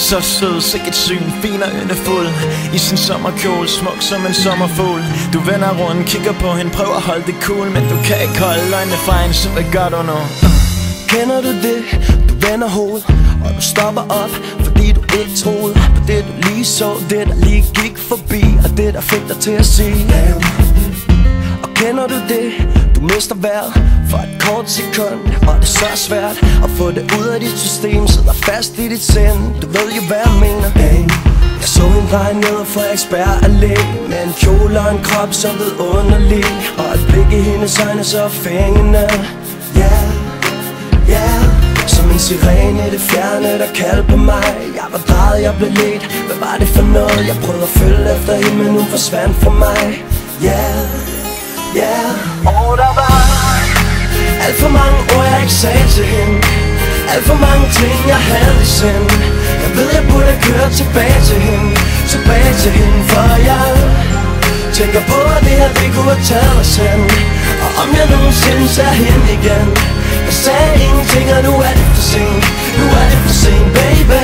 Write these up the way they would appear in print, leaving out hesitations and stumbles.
Så sød, sikkert syn, fin og yndefuld. I sin sommerkjole, smuk som en sommerfugl. Du vender rundt, kigger på hende, prøver at holde det cool, men du kan ikke holde øjnene fra hende, så hvad gør du nu? Kender du det? Du vender hovedet, og du stopper op, fordi du ikke troede på det du lige så, det der lige gik forbi, og det der fik dig til at sige damn. Og kender du det? Du mister vejret for et kort sekund, og det er så svært at få det ud af dit system, sidder fast i dit sind. Du ved jo hvad jeg mener. Hey. Jeg så hende dreje ned fra Frederiksberg Allé med en kjole og en krop så vidunderlig, og et blik i hendes øjne så fængende. Yeah, yeah. Som en sirene i det fjerne, der kaldte på mig. Jeg var drejet, jeg blev ledt. Hvad var det for noget? Jeg prøvede at følge efter hende, men hun forsvandt fra mig. Yeah, yeah. Og der var alt for mange ord, jeg ikke sagde til hende. Alt for mange ting, jeg havde i sind. Jeg ved, jeg burde køre tilbage til hende. Tilbage til hende, for jeg tænker på, at det her, det kunne have taget os hen. Og om jeg nogensinde ser hende igen. Jeg sagde ingenting, og nu er det for sent. Nu er det for sent, baby.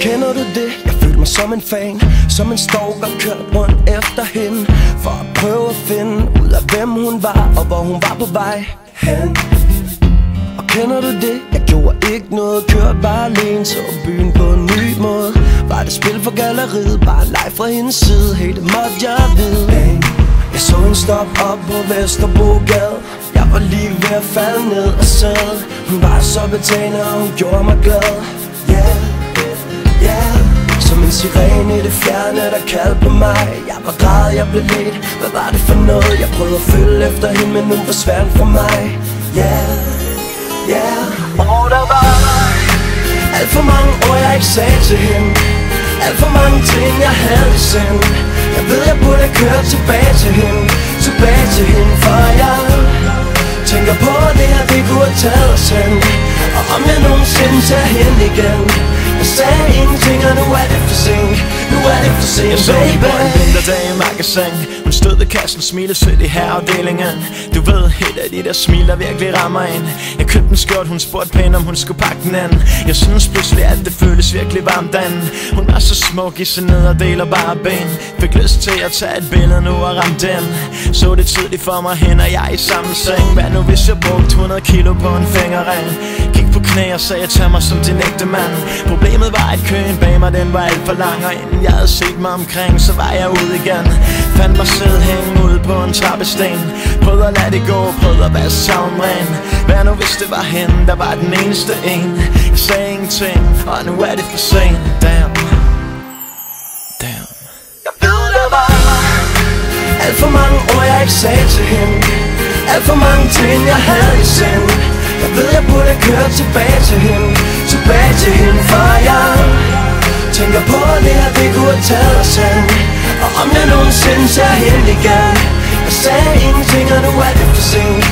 Kender du det? Jeg følte mig som en fan, som en stalker, kørt rundt efter hende, for at prøve at finde ud af hvem hun var, og hvor hun var på vej hen. Og kender du det? Jeg gjorde ikke noget, kørte bare alene, så byen på en ny måde. Var det spil for galleriet, bare en leg fra hendes side, hey det måtte jeg vide. Jeg så hende stoppe op på Vesterbrogade. Jeg var lige ved at falde ned og sad. Hun var så betagende, og hun gjorde mig glad. Yeah, yeah. Som en sirene i det fjerne, der kaldte på mig. Jeg var drejet, jeg blev ledt. Hvad var det for noget? Jeg prøvede at følge efter hende, men hun forsvandt fra mig. Yeah, yeah. Og der var alt for mange ord, jeg ikke sagde til hende. Alt for mange ting, jeg havde i sind. Jeg ved, jeg burde køre tilbage til hende. Tilbage til hende, for jeg tænker på, at det her, det kunne have taget os hen. Og om jeg nogensinde ser hende igen. Jeg sagde ingenting, og nu er det for sent. Nu er det for sent, jeg så hende på en vinterdag i magasin. Hun stod ved kassen, smilede sødt i herreafdelingen. Du ved, et af de der smil, der virkelig rammer ind. Jeg købte en skjort, hun spurgte pænt, om hun skulle pakke den an. Jeg synes pludselig, at det føles virkelig varmt an. Hun var så smuk i sin nederdel og bare ben. Fik lyst til at tage et billede nu og ramme den. Så det tydeligt for mig, hende og jeg i samme seng. Hvad nu hvis jeg brugte 100 kilo på en fingerring? Gik på knæ og sagde, tag mig som din ægte mand. Problemet var, at køen bag mig, den var alt for lang. Og inden jeg havde set mig omkring, så var jeg ude igen. Fandt mig sidde hænge ude på en trappesten. Prøvede at lade det gå, prøvede at vaske tavlen ren. Hvad nu hvis det var hende, der var den eneste en? Jeg sagde ingenting, og nu er det for sent. Damn, damn. Jeg ved, der var alt for mange ord, jeg ikke sagde til hende. Alt for mange ting, jeg havde i sind. Jeg ved, jeg burde køre tilbage til hende. Tilbage til hende, for jeg tænker på, at det her, det kunne have taget os hen. Og om jeg nogensinde ser hende igen. Jeg sagde ingenting, og nu er det for sent.